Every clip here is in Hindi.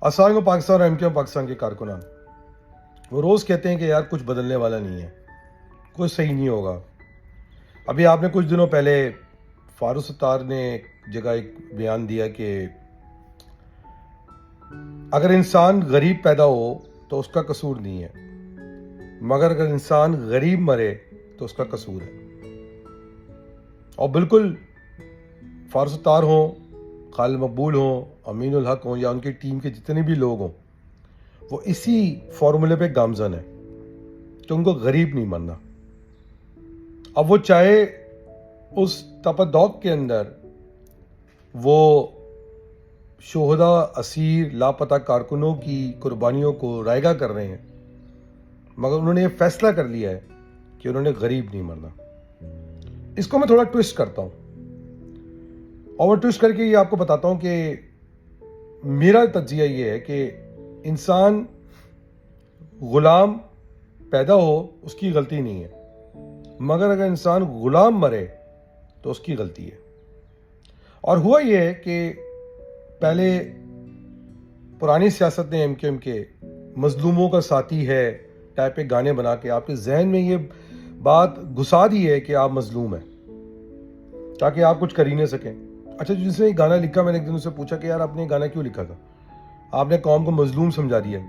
अस्सलाम वालेकुम पाकिस्तान और एमक्यूएम पाकिस्तान के कारकुनान। वो रोज़ कहते हैं कि यार कुछ बदलने वाला नहीं है, कुछ सही नहीं होगा। अभी आपने कुछ दिनों पहले फारूक सत्तार ने एक जगह एक बयान दिया कि अगर इंसान गरीब पैदा हो तो उसका कसूर नहीं है, मगर अगर इंसान गरीब मरे तो उसका कसूर है। और बिल्कुल फारूक सत्तार हों, खालिद मकबूल हों, अमीन उल हक हों या उनकी टीम के जितने भी लोग हों, वो इसी फॉर्मूले पे गामजन है कि उनको गरीब नहीं मानना। अब वो चाहे उस तपदौक के अंदर वो शोहदा, असीर, लापता कारकुनों की कुर्बानियों को रायगा कर रहे हैं, मगर उन्होंने ये फैसला कर लिया है कि उन्होंने गरीब नहीं मरना। इसको मैं थोड़ा ट्विस्ट करता हूँ और मैं ट्विस्ट करके ये आपको बताता हूँ कि मेरा तज्जिया ये है कि इंसान गुलाम पैदा हो उसकी गलती नहीं है, मगर अगर इंसान गुलाम मरे तो उसकी गलती है। और हुआ ये है कि पहले पुरानी सियासत ने एमक्यूएम के मजलूमों का साथी है टाइप के गाने बना के आपके जहन में ये बात घुसा दी है कि आप मजलूम हैं, ताकि आप कुछ कर ही नहीं सकें। अच्छा, जिसने ये गाना लिखा, मैंने एक दिन उससे पूछा कि यार आपने ये गाना क्यों लिखा था, आपने कौम को मजलूम समझा दिया।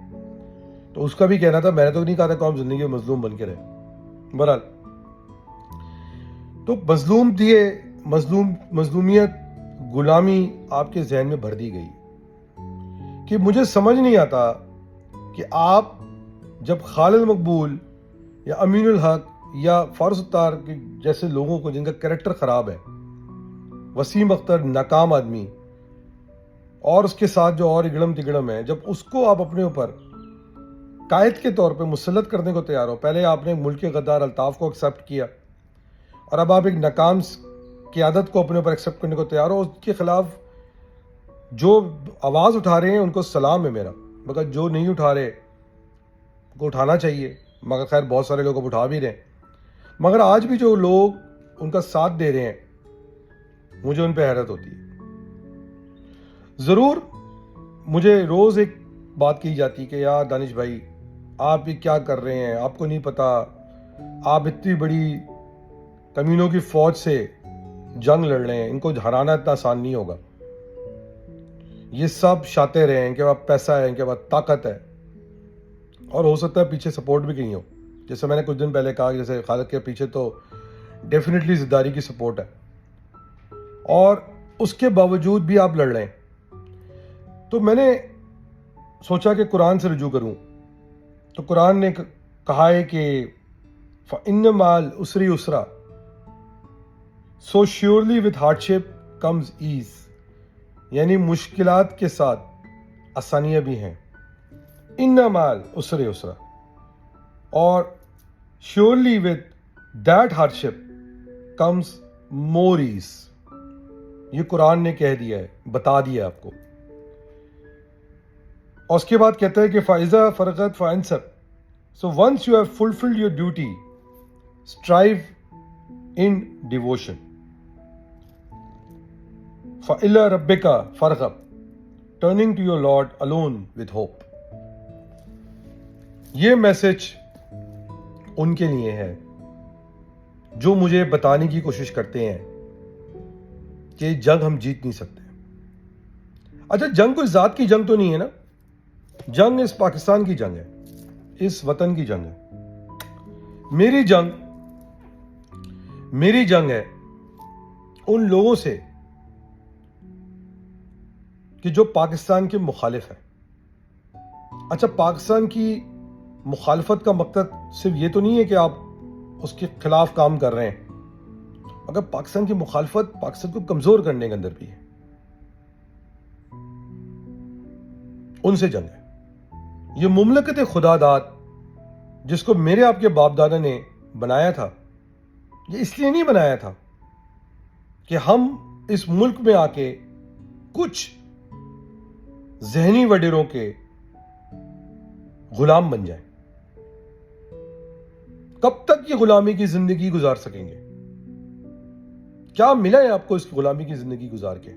तो उसका भी कहना था, मैंने तो नहीं कहा था कौम जिंदगी में मजलूम बन के रहे। बहरहाल, तो मजलूम दिए मजलूमियत, गुलामी आपके जहन में भर दी गई कि मुझे समझ नहीं आता कि आप जब खालिद मकबूल या अमीन उल हक या फारूक सत्तार के जैसे लोगों को जिनका कैरेक्टर खराब है, वसीम अख्तर नाकाम आदमी, और उसके साथ जो और इगड़म तिगड़म है, जब उसको आप अपने ऊपर कायद के तौर पे मुसल्लत करने को तैयार हो। पहले आपने मुल्क के गद्दार अल्ताफ को एक्सेप्ट किया और अब आप एक नाकाम क़ियादत को अपने ऊपर एक्सेप्ट करने को तैयार हो। उसके खिलाफ जो आवाज़ उठा रहे हैं उनको सलाम है मेरा, मगर जो नहीं उठा रहे को उठाना चाहिए, मगर खैर बहुत सारे लोग अब उठा भी रहे हैं। मगर आज भी जो लोग उनका साथ दे रहे हैं, मुझे उन पर हैरत होती है। ज़रूर मुझे रोज़ एक बात की जाती कि यार दानिश भाई, आप ये क्या कर रहे हैं, आपको नहीं पता आप इतनी बड़ी कमीनों की फौज से जंग लड़ रहे हैं, इनको हराना इतना आसान नहीं होगा। ये सब शातिर हैं, इनके पास पैसा है, इनके पास ताकत है, और हो सकता है पीछे सपोर्ट भी कहीं हो। जैसे मैंने कुछ दिन पहले कहा, जैसे खालिद के पीछे तो डेफिनेटली ज़िद्दारी की सपोर्ट है, और उसके बावजूद भी आप लड़ रहे हैं। तो मैंने सोचा कि कुरान से रुजू करूं, तो कुरान ने कहा है कि फ़इन्न माल उसरी उसरा, so surely with hardship comes ease, यानी मुश्किलात के साथ आसानियां भी हैं। इन्ना माल उसरे उसरा, और surely with that hardship comes more ease. ये कुरान ने कह दिया है, बता दिया आपको। और उसके बाद कहता है कि फाइजा फरगत फाइनसर, so once you have fulfilled your duty strive in devotion, फ़इला रब्बिका फरगब, turning to your lord alone with hope. ये मैसेज उनके लिए है जो मुझे बताने की कोशिश करते हैं कि जंग हम जीत नहीं सकते। अच्छा, जंग कोई जात की जंग तो नहीं है ना, जंग इस पाकिस्तान की जंग है, इस वतन की जंग है। मेरी जंग है उन लोगों से कि जो पाकिस्तान के मुखालिफ है। अच्छा, पाकिस्तान की मुखालफत का मकसद सिर्फ ये तो नहीं है कि आप उसके खिलाफ काम कर रहे हैं, अगर पाकिस्तान की मुखालफत पाकिस्तान को कमजोर करने के अंदर भी है। उनसे जंग है। ये मुमलकत खुदादाद जिसको मेरे आपके बाप दादा ने बनाया था, ये इसलिए नहीं बनाया था कि हम इस मुल्क में आके कुछ जहनी वडेरों के गुलाम बन जाएं। कब तक ये गुलामी की जिंदगी गुजार सकेंगे? क्या मिला है आपको इस गुलामी की जिंदगी गुजार के?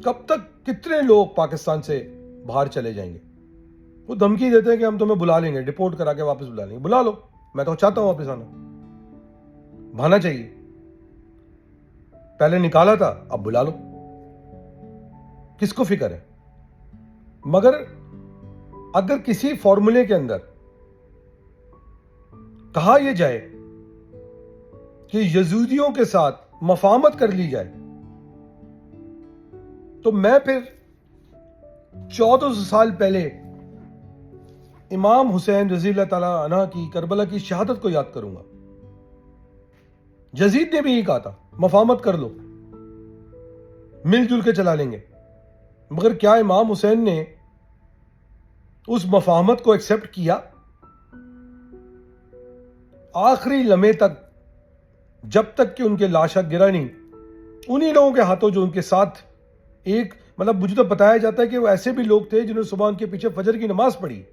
कब तक कितने लोग पाकिस्तान से बाहर चले जाएंगे? वो धमकी देते हैं कि हम तुम्हें बुला लेंगे, डिपोर्ट करा के वापस बुला लेंगे। बुला लो, मैं तो चाहता हूं वापस आना, भाना चाहिए। पहले निकाला था, अब बुला लो, किसको फिक्र है? मगर अगर किसी फॉर्मूले के अंदर कहा यह जाए कि यजूदियों के साथ मफाहमत कर ली जाए, तो मैं फिर 1400 साल पहले इमाम हुसैन रज़ी अल्लाह ताला अन्हा की करबला की शहादत को याद करूंगा। यजीद ने भी यही कहा था, मफाहमत कर लो, मिलजुल के चला लेंगे। मगर क्या इमाम हुसैन ने उस मफाहमत को एक्सेप्ट किया? आखिरी लम्हे तक, जब तक कि उनके लाशा गिरा नहीं, उन्हीं लोगों के हाथों जो उनके साथ एक, मतलब मुझे तो बताया जाता है कि वो ऐसे भी लोग थे जिन्होंने सुबह उनके पीछे फजर की नमाज पढ़ी,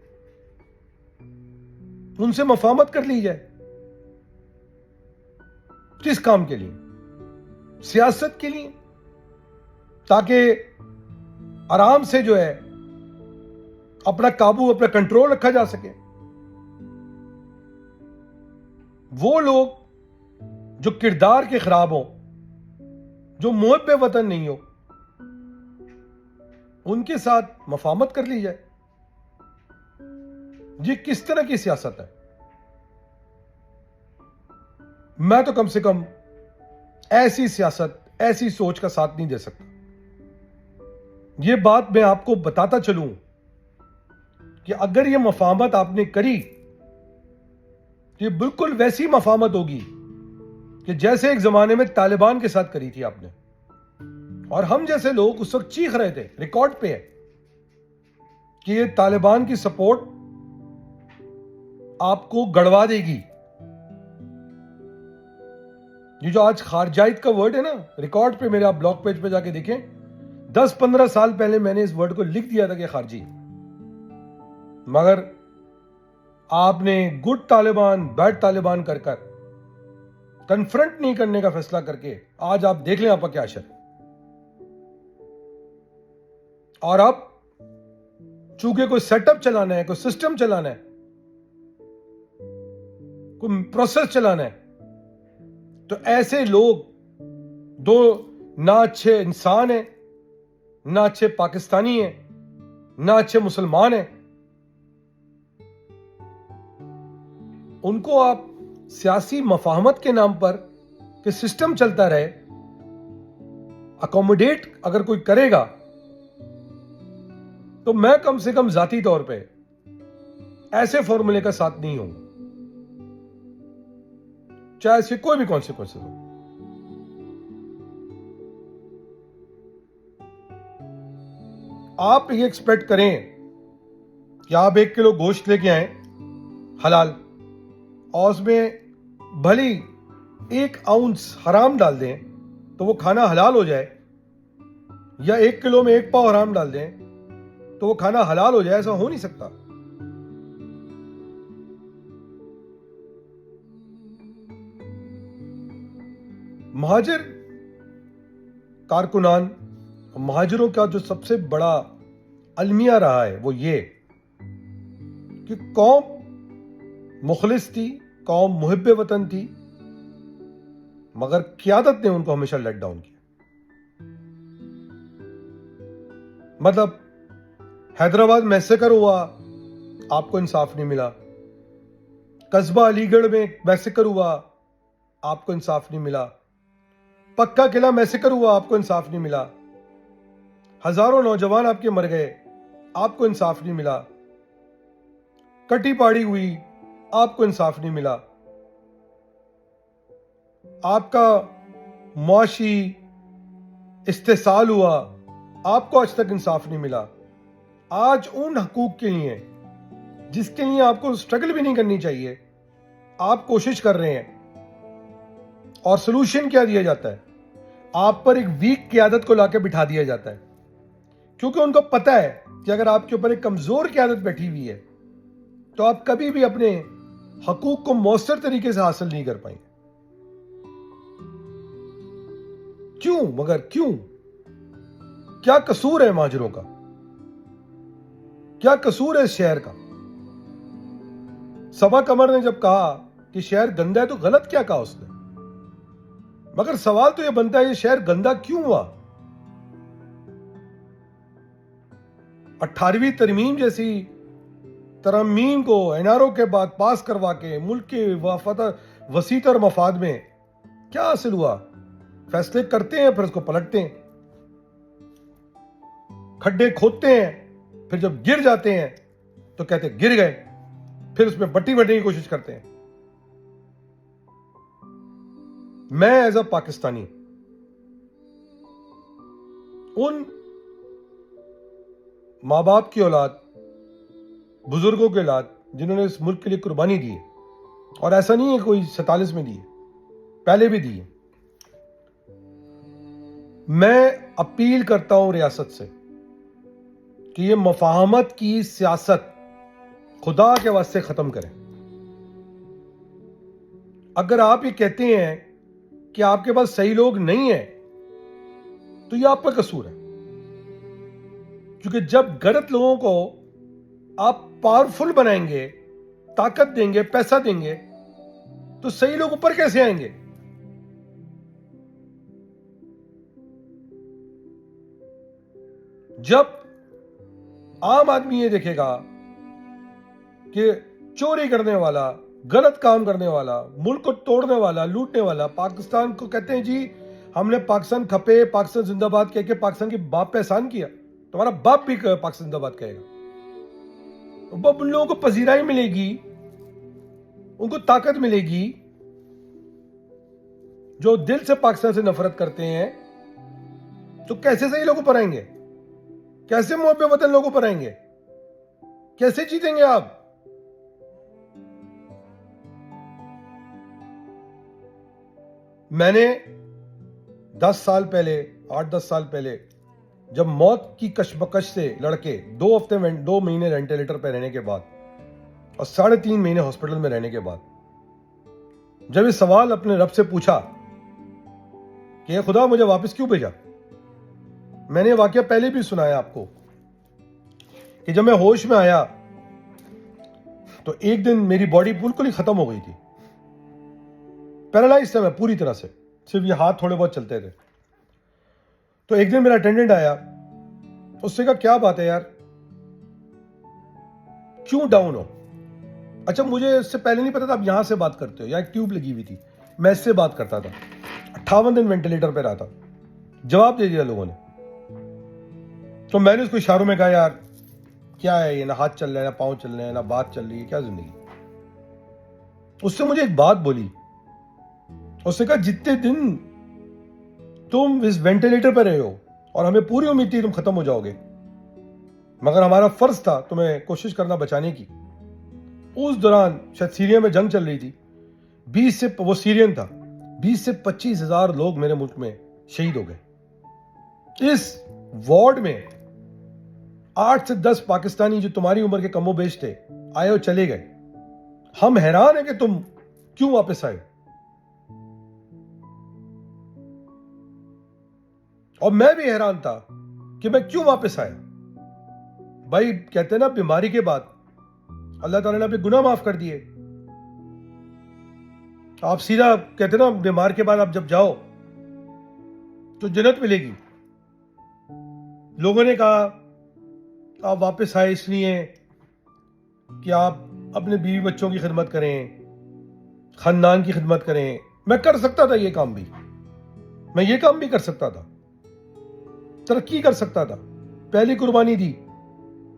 उनसे मफाहमत कर ली जाए। किस काम के लिए? सियासत के लिए, ताकि आराम से जो है अपना काबू, अपना कंट्रोल रखा जा सके। वो लोग जो किरदार के खराब हो, जो मुहब्बे वतन नहीं हो, उनके साथ मफाहमत कर ली जाए। ये किस तरह की सियासत है? मैं तो कम से कम ऐसी सियासत, ऐसी सोच का साथ नहीं दे सकता। यह बात मैं आपको बताता चलूं कि अगर यह मफाहमत आपने करी, ये बिल्कुल वैसी मफाहमत होगी कि जैसे एक जमाने में तालिबान के साथ करी थी आपने। और हम जैसे लोग उस वक्त चीख रहे थे, रिकॉर्ड पे है, कि ये तालिबान की सपोर्ट आपको गड़वा देगी। ये जो आज खारजाइत का वर्ड है ना, रिकॉर्ड पे मेरे आप ब्लॉग पेज पे जाके देखें, 10-15 साल पहले मैंने इस वर्ड को लिख दिया था कि खारजी। मगर आपने गुड तालिबान बैड तालिबान कर कर कन्फ्रंट नहीं करने का फैसला करके आज आप देख लें आपका क्या असर। और अब चूंकि कोई सेटअप चलाना है, कोई सिस्टम चलाना है, कोई प्रोसेस चलाना है, तो ऐसे लोग दो ना अच्छे इंसान हैं, ना अच्छे पाकिस्तानी हैं, ना अच्छे मुसलमान हैं, उनको आप सियासी मफाहमत के नाम पर कि सिस्टम चलता रहे, अकोमोडेट अगर कोई करेगा, तो मैं कम से कम जाती तौर पे ऐसे फॉर्मूले का साथ नहीं हूं, चाहे इसके कोई भी कॉन्सिक्वेंसेस हो। आप ये एक्सपेक्ट करें कि आप 1 किलो गोश्त लेके आए हलाल, और उसमें भली 1 आउंस हराम डाल दें तो वो खाना हलाल हो जाए, या 1 किलो में 1 पाव हराम डाल दें तो वो खाना हलाल हो जाए, ऐसा हो नहीं सकता। महाजिर कारकुनान, महाजिरों का जो सबसे बड़ा अलमिया रहा है वो ये कि कौम मुखलिस थी, कौम मुहिब्बे वतन थी, मगर क़यादत ने उनको हमेशा लेट डाउन किया। मतलब हैदराबाद मैसेकर हुआ, आपको इंसाफ नहीं मिला। कस्बा अलीगढ़ में मैसेकर हुआ, आपको इंसाफ नहीं मिला। पक्का किला मैसेकर हुआ, आपको इंसाफ नहीं मिला। हजारों नौजवान आपके मर गए, आपको इंसाफ नहीं मिला। कटी पाड़ी हुई, आपको इंसाफ नहीं मिला। आपका मुआशी इस्तेसाल हुआ, आपको आज तक इंसाफ नहीं मिला। आज उन हकूक के लिए जिसके लिए आपको स्ट्रगल भी नहीं करनी चाहिए, आप कोशिश कर रहे हैं, और सलूशन क्या दिया जाता है? आप पर एक वीक क़यादत को लाके बिठा दिया जाता है, क्योंकि उनको पता है कि अगर आपके ऊपर एक कमजोर क़यादत बैठी हुई है तो आप कभी भी अपने हकूक को मौसर तरीके से हासिल नहीं कर पाएंगे। क्यों? मगर क्यों? क्या कसूर है महाजरों का? क्या कसूर है इस शहर का? सबा कमर ने जब कहा कि शहर गंदा है तो गलत क्या कहा उसने? मगर सवाल तो यह बनता है, ये शहर गंदा क्यों हुआ? 18वीं तरमीम जैसी तरमीम को एनआरओ के बाद पास करवा के मुल्क के वसीतर मफाद में क्या हासिल हुआ? फैसले करते हैं फिर उसको पलटते हैं, खड्डे खोदते हैं, फिर जब गिर जाते हैं तो कहते गिर गए, फिर उसमें बट्टी बढ़ने की कोशिश करते हैं। मैं एज अ पाकिस्तानी उन माँ बाप की औलाद, बुजुर्गों की औलाद जिन्होंने इस मुल्क के लिए कुर्बानी दी है, और ऐसा नहीं है कोई 47 में दी है, पहले भी दी है, मैं अपील करता हूं रियासत से कि ये मफाहमत की सियासत खुदा के वास्ते खत्म करें। अगर आप ये कहते हैं कि आपके पास सही लोग नहीं है तो ये आपका कसूर है, क्योंकि जब गलत लोगों को आप पावरफुल बनाएंगे, ताकत देंगे, पैसा देंगे, तो सही लोग ऊपर कैसे आएंगे? जब आम आदमी ये देखेगा कि चोरी करने वाला, गलत काम करने वाला, मुल्क को तोड़ने वाला, लूटने वाला, पाकिस्तान को कहते हैं जी हमने पाकिस्तान खपे, पाकिस्तान जिंदाबाद कह के पाकिस्तान के बाप पे एहसान किया, तुम्हारा बाप भी पाकिस्तान जिंदाबाद कहेगा, तो उन लोगों को पजीराई मिलेगी, उनको ताकत मिलेगी। जो दिल से पाकिस्तान से नफरत करते हैं तो कैसे सही लोगों पर आएंगे? कैसे मुहब्बे वतन लोगों पर आएंगे? कैसे जीतेंगे आप? मैंने 10 साल पहले, 8-10 साल पहले, जब मौत की कशमकश से लड़के 2 महीने वेंटिलेटर पर रहने के बाद और 3.5 महीने हॉस्पिटल में रहने के बाद जब ये सवाल अपने रब से पूछा कि खुदा मुझे वापस क्यों भेजा, मैंने वाकया पहले भी सुनाया आपको कि जब मैं होश में आया तो एक दिन मेरी बॉडी बिल्कुल ही खत्म हो गई थी, पैरालाइज था मैं पूरी तरह से, सिर्फ ये हाथ थोड़े बहुत चलते थे। तो एक दिन मेरा अटेंडेंट आया, उससे कहा क्या बात है यार, क्यों डाउन हो? अच्छा, मुझे इससे पहले नहीं पता था आप यहां से बात करते हो, यहाँ एक ट्यूब लगी हुई थी, मैं इससे बात करता था, 58 दिन वेंटिलेटर पे रहा था। जवाब दे दिया लोगों ने। तो मैंने उसको इशारों में कहा यार क्या है ये, ना हाथ चल रहा है, ना पांव चल रहे हैं, ना बात चल रही है, क्या जिंदगी? उससे मुझे एक बात बोली, उसने कहा जितने दिन तुम इस वेंटिलेटर पर रहे हो और हमें पूरी उम्मीद थी तुम खत्म हो जाओगे, मगर हमारा फर्ज था तुम्हें कोशिश करना बचाने की। उस दौरान शायद सीरिया में जंग चल रही थी, वो सीरियन था, 20 से 25 हजार लोग मेरे मुल्क में शहीद हो गए। इस वार्ड में 8 से 10 पाकिस्तानी जो तुम्हारी उम्र के कमो बेश थे आए और चले गए। हम हैरान है कि तुम क्यों वापस आए, और मैं भी हैरान था कि मैं क्यों वापस आया। भाई कहते हैं ना, बीमारी के बाद अल्लाह ताला ने अपने गुनाह माफ कर दिए। आप सीधा कहते ना, बीमार के बाद आप जब जाओ तो जन्नत मिलेगी। लोगों ने कहा आप वापस आए इसलिए कि आप अपने बीवी बच्चों की खिदमत करें, खानदान की खिदमत करें। मैं कर सकता था ये काम भी, मैं ये काम भी कर सकता था, तरक्की कर सकता था। पहली कुर्बानी दी,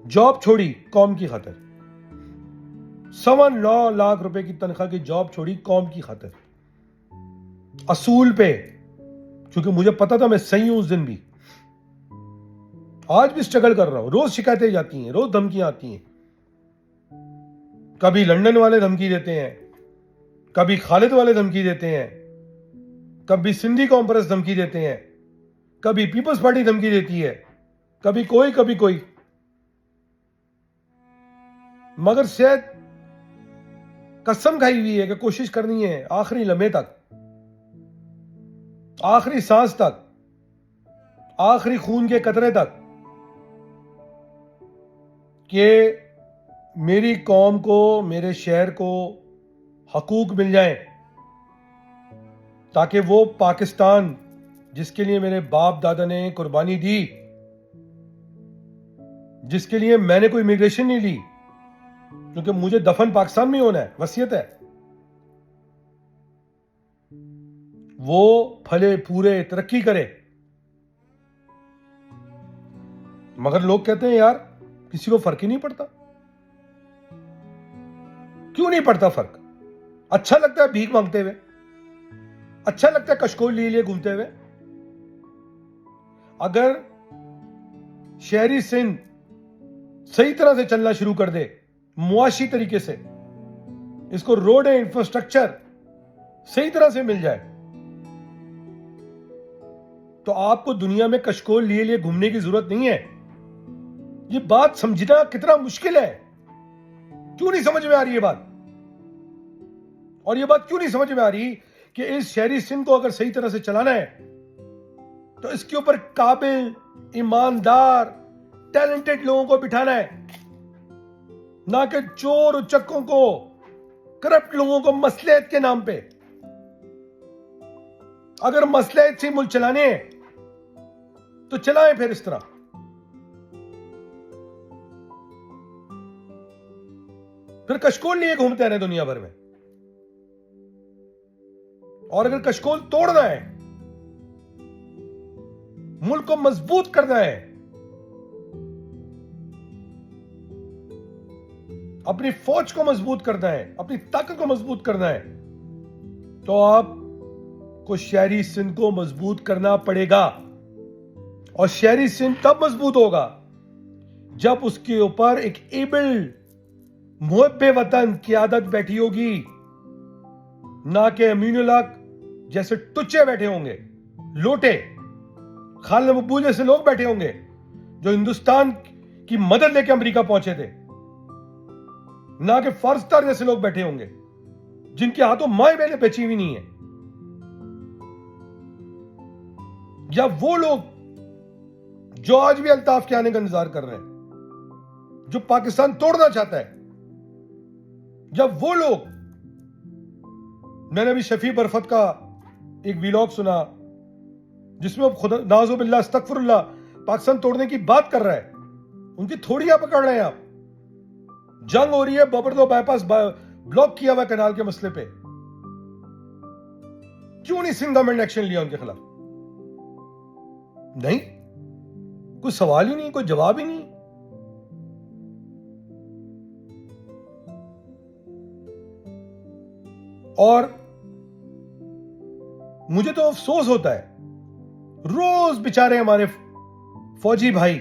जॉब छोड़ी कौम की खातिर, 9 लाख रुपए की तनख्वाह की जॉब छोड़ी कौम की खातिर, असूल पे, क्योंकि मुझे पता था मैं सही हूं। उस दिन भी, आज भी स्ट्रगल कर रहा हूं। रोज शिकायतें जाती हैं, रोज धमकियां आती हैं। कभी लंदन वाले धमकी देते हैं, कभी खालिद वाले धमकी देते हैं, कभी सिंधी कॉन्फ्रेंस धमकी देते हैं, कभी पीपल्स पार्टी धमकी देती है, कभी कोई कभी कोई। मगर शायद कसम खाई हुई है कि कोशिश करनी है आखिरी लम्हे तक, आखिरी सांस तक, आखिरी खून के कतरे तक कि मेरी कौम को, मेरे शहर को हकूक मिल जाए, ताकि वो पाकिस्तान जिसके लिए मेरे बाप दादा ने कुर्बानी दी, जिसके लिए मैंने कोई इमिग्रेशन नहीं ली, क्योंकि मुझे दफन पाकिस्तान में होना है, वसीयत है, वो फले पूरे तरक्की करे। मगर लोग कहते हैं यार किसी को फर्क ही नहीं पड़ता। क्यों नहीं पड़ता फर्क? अच्छा लगता है भीख मांगते हुए, अच्छा लगता है कशकोल लिए घूमते हुए। अगर शहरी सिंध सही तरह से चलना शुरू कर दे, मुआशी तरीके से, इसको रोड एंड इंफ्रास्ट्रक्चर सही तरह से मिल जाए, तो आपको दुनिया में कशकोल लिए घूमने की जरूरत नहीं है। ये बात समझना कितना मुश्किल है। क्यों नहीं समझ में आ रही ये बात? और ये बात क्यों नहीं समझ में आ रही कि इस शहरी सिंध को अगर सही तरह से चलाना है तो इसके ऊपर काबिल, ईमानदार, टैलेंटेड लोगों को बिठाना है, ना कि चोर उचक्कों को, करप्ट लोगों को मसलियत के नाम पे। अगर मसलियत से मुल्क चलाने हैं तो चलाएं फिर इस तरह। फिर कशकोल लिए घूमते रहे दुनिया भर में। और अगर कशकोल तोड़ना है, मुल्क को मजबूत करना है, अपनी फौज को मजबूत करना है, अपनी ताकत को मजबूत करना है, तो आपको शहरी सिंध को मजबूत करना पड़ेगा। और शहरी सिंध तब मजबूत होगा जब उसके ऊपर एक एबल मुहब्बे वतन की आदत बैठी होगी, ना कि अमीनुल हक जैसे टुच्चे बैठे होंगे, लोटे, खालिद मकबूल जैसे लोग बैठे होंगे जो हिंदुस्तान की मदद लेके अमेरिका पहुंचे थे, ना कि फर्जदार जैसे लोग बैठे होंगे जिनके हाथों माएं बहनें बेची हुई नहीं है, या वो लोग जो आज भी अल्ताफ के आने का इंतजार कर रहे हैं, जो पाकिस्तान तोड़ना चाहता है, जब वो लोग, मैंने अभी शफी बरफत का एक वीलॉग सुना जिसमें खुद नाज़ुबिल्लाह अस्तगफिरुल्लाह पाकिस्तान तोड़ने की बात कर रहा है, उनकी थोड़ियां पकड़ रहे हैं आप। जंग हो रही है, बबरदो बाईपास ब्लॉक किया हुआ कनाल के मसले पे। क्यों नहीं सिंध गवर्नमेंट ने एक्शन लिया उनके खिलाफ? नहीं, कोई सवाल ही नहीं, कोई जवाब ही नहीं। और मुझे तो अफसोस होता है, रोज बेचारे हमारे फौजी भाई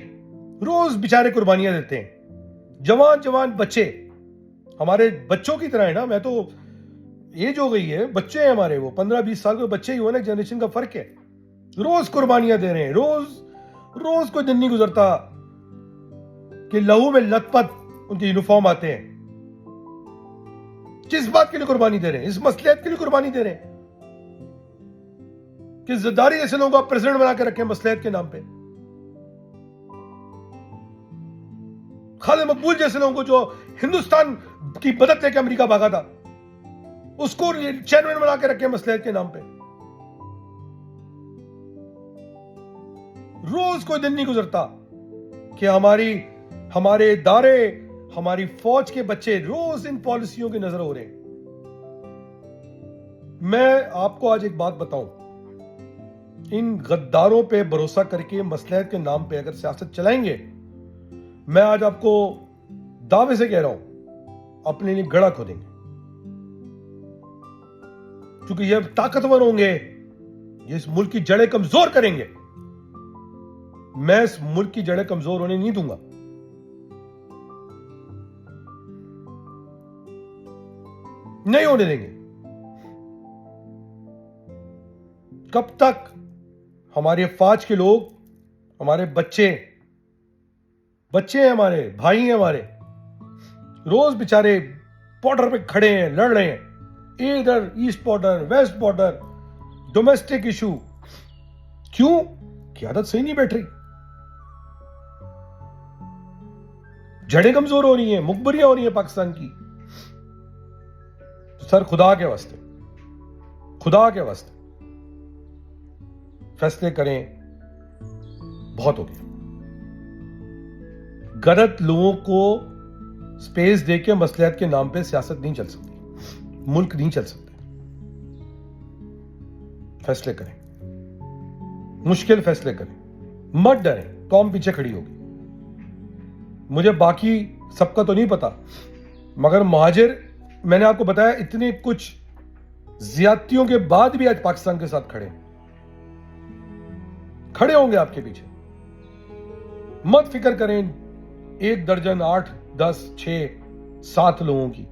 रोज बेचारे कुर्बानियां देते हैं। जवान जवान बच्चे हमारे बच्चों की तरह है ना। मैं तो एज हो गई है, बच्चे हैं हमारे, वो 15-20 साल के बच्चे ही हुए ना, जनरेशन का फर्क है। रोज कुर्बानियां दे रहे हैं, रोज कोई दिन नहीं गुजरता कि लहू में लथपथ उनके यूनिफॉर्म आते हैं। किस बात के लिए कुर्बानी दे रहे हैं? इस मसलियत के लिए कुर्बानी दे रहे हैं कि ज़रदारी जैसे लोगों को आप प्रेसिडेंट बना के रखें मसलियत के नाम पे। खालिद मकबूल जैसे लोगों को जो हिंदुस्तान की मदद लेके अमेरिका भागा था, उसको चेयरमैन बना के रखे मसलियत के नाम पे। रोज कोई दिन नहीं गुजरता कि हमारे इदारे, हमारी फौज के बच्चे रोज इन पॉलिसियों की नजर हो रहे हैं। मैं आपको आज एक बात बताऊं, इन गद्दारों पे भरोसा करके मसलियत के नाम पे अगर सियासत चलाएंगे, मैं आज आपको दावे से कह रहा हूं, अपने लिए गड़ा खोदेंगे। क्योंकि ये ताकतवर होंगे, ये इस मुल्क की जड़ें कमजोर करेंगे। मैं इस मुल्क की जड़ें कमजोर होने नहीं दूंगा। नहीं होने देंगे। कब तक हमारे फौज के लोग, हमारे बच्चे हैं, हमारे भाई हैं, हमारे रोज बेचारे बॉर्डर पे खड़े हैं, लड़ रहे हैं, इधर east border, west border, domestic issue. क्यों? क़यादत सही नहीं बैठ रही, जड़ें कमजोर हो रही हैं, मुखबरियां हो रही हैं पाकिस्तान की। तो सर खुदा के वास्ते फैसले करें, बहुत हो गया। गलत लोगों को स्पेस देके मसलिहत के नाम पे सियासत नहीं चल सकती, मुल्क नहीं चल सकते। फैसले करें, मुश्किल फैसले करें, मत डरें, कौम पीछे खड़ी होगी। मुझे बाकी सबका तो नहीं पता, मगर महाजिर मैंने आपको बताया इतने कुछ ज्यादतियों के बाद भी आज पाकिस्तान के साथ खड़े होंगे आपके पीछे। मत फिक्र करें 1 दर्जन 8 10 6 7 लोगों की,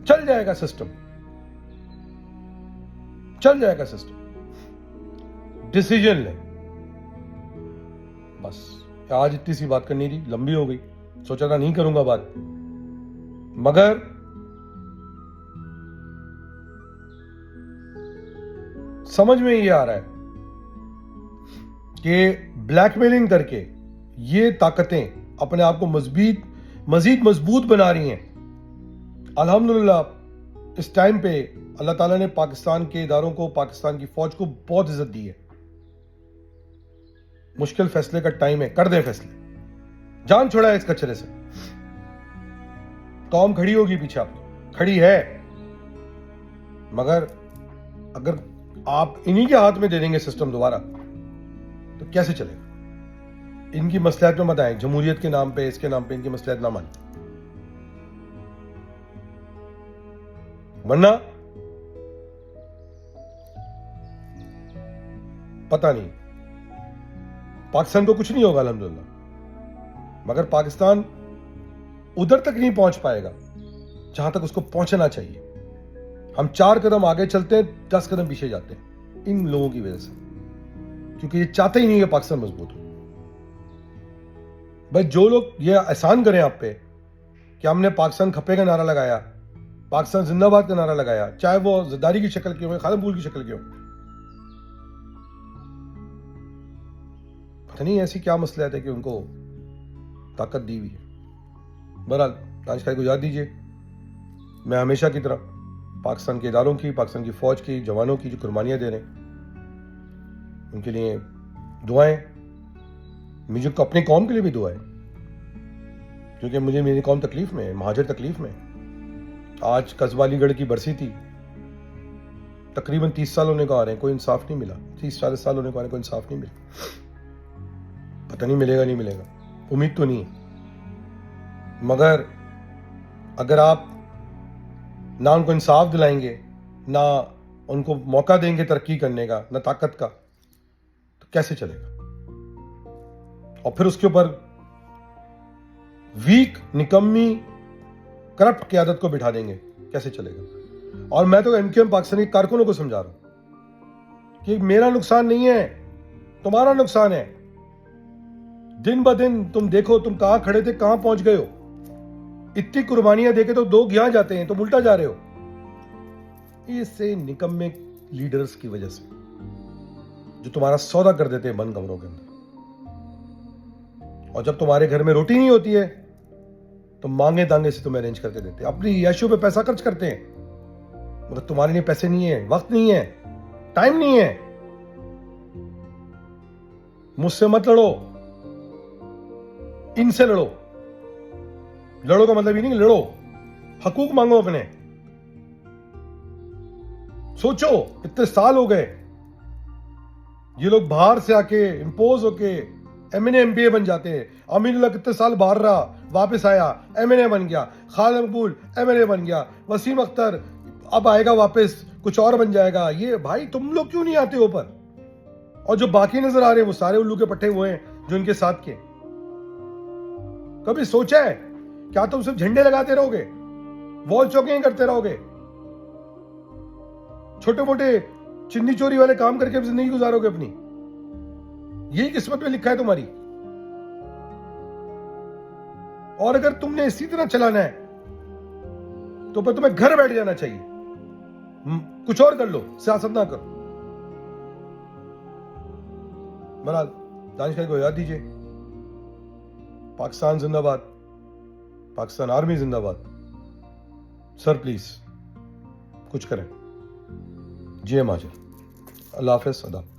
चल जाएगा सिस्टम। डिसीजन ले बस। आज इतनी सी बात करनी थी, लंबी हो गई, सोचा था नहीं करूंगा बात, मगर समझ में ये आ रहा है कि ब्लैकमेलिंग करके ये ताकतें अपने आप को मजीद मजबूत बना रही हैं। अल्हम्दुलिल्लाह इस टाइम पे अल्लाह ताला ने पाकिस्तान के इदारों को, पाकिस्तान की फौज को बहुत इज्जत दी है। मुश्किल फैसले का टाइम है, कर दें फैसले, जान छुड़ाए इस कचरे से। कौम खड़ी होगी पीछे, आपकी खड़ी है, मगर अगर आप इन्हीं के हाथ में दे देंगे सिस्टम दोबारा तो कैसे चलेगा। इनकी मसलिहत में मत आए, जमहूरियत के नाम पे, इसके नाम पे इनकी मसलिहत ना माने, वरना पता नहीं। पाकिस्तान को कुछ नहीं होगा अल्हम्दुलिल्लाह, मगर पाकिस्तान उधर तक नहीं पहुंच पाएगा जहां तक उसको पहुंचना चाहिए। हम 4 कदम आगे चलते हैं, 10 कदम पीछे जाते हैं इन लोगों की वजह से, क्योंकि ये चाहते ही नहीं है पाकिस्तान मजबूत हो। भाई जो लोग ये एहसान करें आप पे कि हमने पाकिस्तान खप्पे का नारा लगाया, पाकिस्तान जिंदाबाद का नारा लगाया, चाहे वो जरदारी की शक्ल के हो, खालिद की शक्ल के हो, पता नहीं ऐसी क्या मसला है कि उनको ताकत दी हुई है। बहरहाल आज का गुजार दीजिए। मैं हमेशा की तरह पाकिस्तान के इदारों की, पाकिस्तान की फौज की, जवानों की जो कुर्बानियां दे रहे हैं, उनके लिए दुआएं, मुझे अपनी कौम के लिए भी दुआएं, क्योंकि मुझे मेरी कौम तकलीफ में है, महाजिर तकलीफ में। आज कस्बालीगढ़ की बरसी थी, तकरीबन 30 साल होने को आ रहे हैं, कोई इंसाफ नहीं मिला। 30-40 साल होने को आ रहे हैं, कोई इंसाफ नहीं मिला। पता नहीं मिलेगा नहीं मिलेगा, उम्मीद तो नहीं है, मगर अगर आप ना उनको इंसाफ दिलाएंगे, ना उनको मौका देंगे तरक्की करने का, ना ताकत का, तो कैसे चलेगा। और फिर उसके ऊपर वीक, निकम्मी, करप्ट क़यादत को बिठा देंगे, कैसे चलेगा। और मैं तो एमक्यूएम पाकिस्तानी कारकुनों को समझा रहा हूं कि मेरा नुकसान नहीं है, तुम्हारा नुकसान है। दिन ब दिन तुम देखो, तुम कहां खड़े थे, कहां पहुंच गए हो। इतनी कुर्बानियां देके तो लोग यहां जाते हैं, तुम उल्टा जा रहे हो। इससे निकम्मे लीडर्स की वजह से, जो तुम्हारा सौदा कर देते हैं बंद कमरों के अंदर, और जब तुम्हारे घर में रोटी नहीं होती है तो मांगे दांगे से तुम्हें अरेंज करके देते हैं। अपनी यशों पे पैसा खर्च करते हैं, मतलब तुम्हारे लिए पैसे नहीं है, वक्त नहीं है, टाइम नहीं है। मुझसे मत लड़ो, इनसे लड़ो। लड़ो का मतलब ये नहीं, लड़ो, हकूक मांगो अपने। सोचो, इतने साल हो गए, ये लोग बाहर से आके इंपोज होके एमएनए एमपीए बन जाते हैं। अमीनुल्लाह कितने साल बाहर रहा, वापस आया, एमएनए बन गया। खालिद मकबूल एमएनए बन गया। वसीम अख्तर अब आएगा वापस, कुछ और बन जाएगा। ये भाई तुम लोग क्यों नहीं आते ऊपर। और जो बाकी नजर आ रहे हैं वो सारे उल्लू के पट्टे हुए हैं जो इनके साथ के। कभी सोचा है क्या तुम सिर्फ झंडे लगाते रहोगे, वॉल चौकिंग करते रहोगे, छोटे मोटे चिन्नी चोरी वाले काम करके जिंदगी गुजारोगे अपनी। यही किस्मत में लिखा है तुम्हारी। और अगर तुमने इसी तरह चलाना है तो फिर तुम्हें घर बैठ जाना चाहिए, कुछ और कर लो, सियासत ना करो। बहरहाल दानिश भाई को याद दीजिए, पाकिस्तान जिंदाबाद, पाकिस्तान आर्मी जिंदाबाद। सर प्लीज कुछ करें। जी एम हाजिर। अल्लाह हाफिज़। अदा।